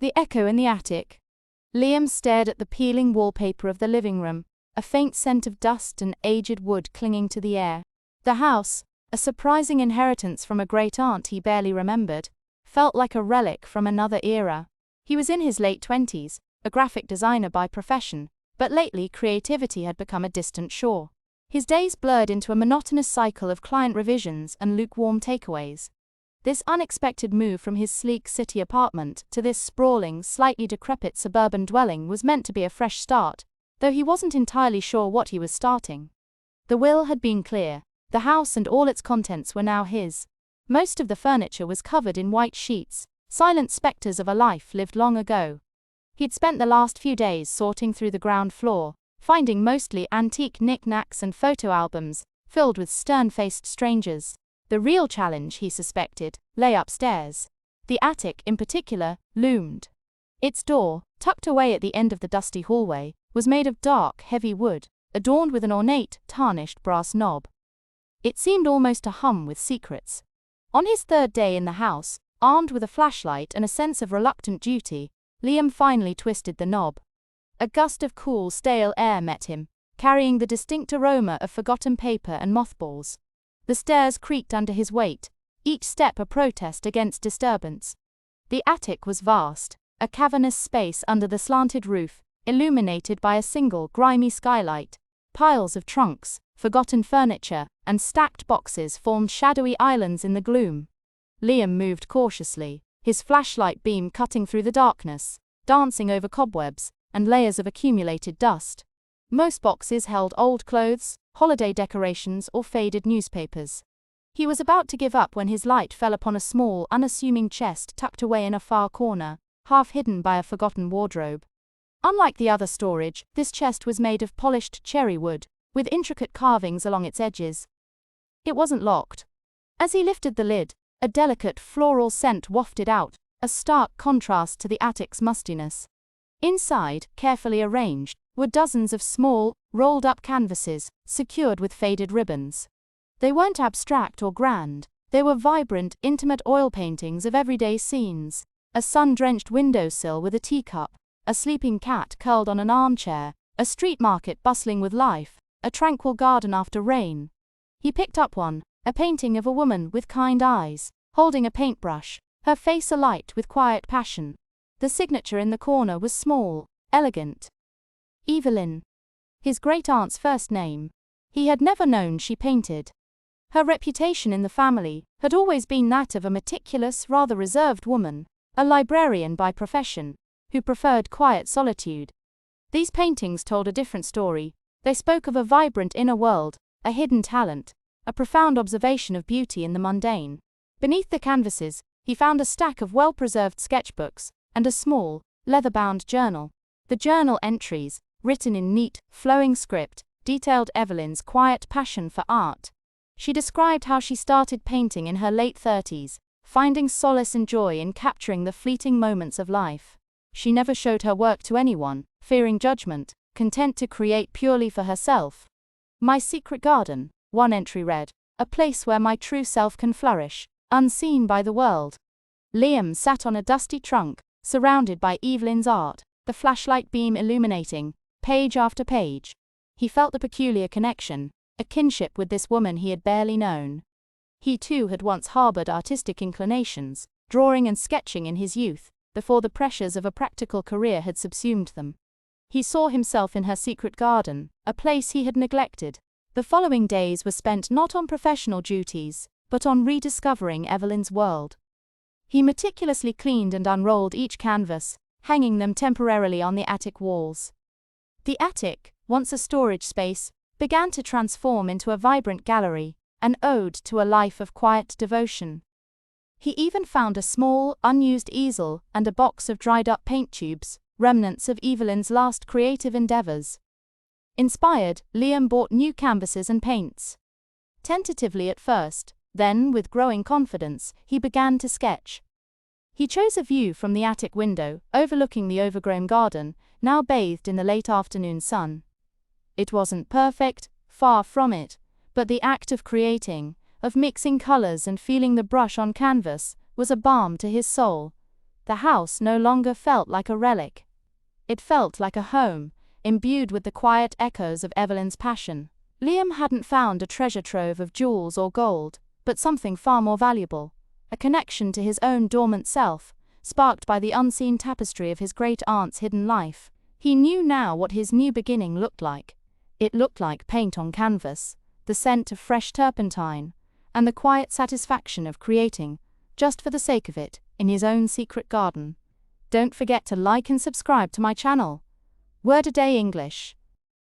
The echo in the attic. Liam stared at the peeling wallpaper of the living room, a faint scent of dust and aged wood clinging to the air. The house, a surprising inheritance from a great-aunt he barely remembered, felt like a relic from another era. He was in his late 20s, a graphic designer by profession, but lately creativity had become a distant shore. His days blurred into a monotonous cycle of client revisions and lukewarm takeaways. This unexpected move from his sleek city apartment to this sprawling, slightly decrepit suburban dwelling was meant to be a fresh start, though he wasn't entirely sure what he was starting. The will had been clear. The house and all its contents were now his. Most of the furniture was covered in white sheets, silent specters of a life lived long ago. He'd spent the last few days sorting through the ground floor, finding mostly antique knick-knacks and photo albums, filled with stern-faced strangers. The real challenge, he suspected, lay upstairs. The attic, in particular, loomed. Its door, tucked away at the end of the dusty hallway, was made of dark, heavy wood, adorned with an ornate, tarnished brass knob. It seemed almost to hum with secrets. On his third day in the house, armed with a flashlight and a sense of reluctant duty, Liam finally twisted the knob. A gust of cool, stale air met him, carrying the distinct aroma of forgotten paper and mothballs. The stairs creaked under his weight, each step a protest against disturbance. The attic was vast, a cavernous space under the slanted roof, illuminated by a single grimy skylight. Piles of trunks, forgotten furniture, and stacked boxes formed shadowy islands in the gloom. Liam moved cautiously, his flashlight beam cutting through the darkness, dancing over cobwebs and layers of accumulated dust. Most boxes held old clothes, holiday decorations, or faded newspapers. He was about to give up when his light fell upon a small, unassuming chest tucked away in a far corner, half hidden by a forgotten wardrobe. Unlike the other storage, this chest was made of polished cherry wood, with intricate carvings along its edges. It wasn't locked. As he lifted the lid, a delicate floral scent wafted out, a stark contrast to the attic's mustiness. Inside, carefully arranged, were dozens of small, rolled-up canvases, secured with faded ribbons. They weren't abstract or grand. They were vibrant, intimate oil paintings of everyday scenes. A sun-drenched windowsill with a teacup, a sleeping cat curled on an armchair, a street market bustling with life, a tranquil garden after rain. He picked up one, a painting of a woman with kind eyes, holding a paintbrush, her face alight with quiet passion. The signature in the corner was small, elegant. Evelyn. His great-aunt's first name. He had never known she painted. Her reputation in the family had always been that of a meticulous, rather reserved woman, a librarian by profession, who preferred quiet solitude. These paintings told a different story. They spoke of a vibrant inner world, a hidden talent, a profound observation of beauty in the mundane. Beneath the canvases, he found a stack of well-preserved sketchbooks, and a small, leather-bound journal. The journal entries, written in neat, flowing script, detailed Evelyn's quiet passion for art. She described how she started painting in her late 30s, finding solace and joy in capturing the fleeting moments of life. She never showed her work to anyone, fearing judgment, content to create purely for herself. "My secret garden," one entry read, "a place where my true self can flourish, unseen by the world." Liam sat on a dusty trunk, surrounded by Evelyn's art, the flashlight beam illuminating, page after page. He felt a peculiar connection, a kinship with this woman he had barely known. He too had once harbored artistic inclinations, drawing and sketching in his youth, before the pressures of a practical career had subsumed them. He saw himself in her secret garden, a place he had neglected. The following days were spent not on professional duties, but on rediscovering Evelyn's world. He meticulously cleaned and unrolled each canvas, hanging them temporarily on the attic walls. The attic, once a storage space, began to transform into a vibrant gallery, an ode to a life of quiet devotion. He even found a small, unused easel and a box of dried-up paint tubes, remnants of Evelyn's last creative endeavors. Inspired, Liam bought new canvases and paints. Tentatively at first, then with growing confidence, he began to sketch. He chose a view from the attic window, overlooking the overgrown garden, now bathed in the late afternoon sun. It wasn't perfect, far from it, but the act of creating, of mixing colors and feeling the brush on canvas, was a balm to his soul. the house no longer felt like a relic. It felt like a home, imbued with the quiet echoes of Evelyn's passion. Liam hadn't found a treasure trove of jewels or gold, but something far more valuable, a connection to his own dormant self, sparked by the unseen tapestry of his great-aunt's hidden life. He knew now what his new beginning looked like. It looked like paint on canvas, the scent of fresh turpentine, and the quiet satisfaction of creating, just for the sake of it, in his own secret garden. Don't forget to like and subscribe to my channel. Word a Day English.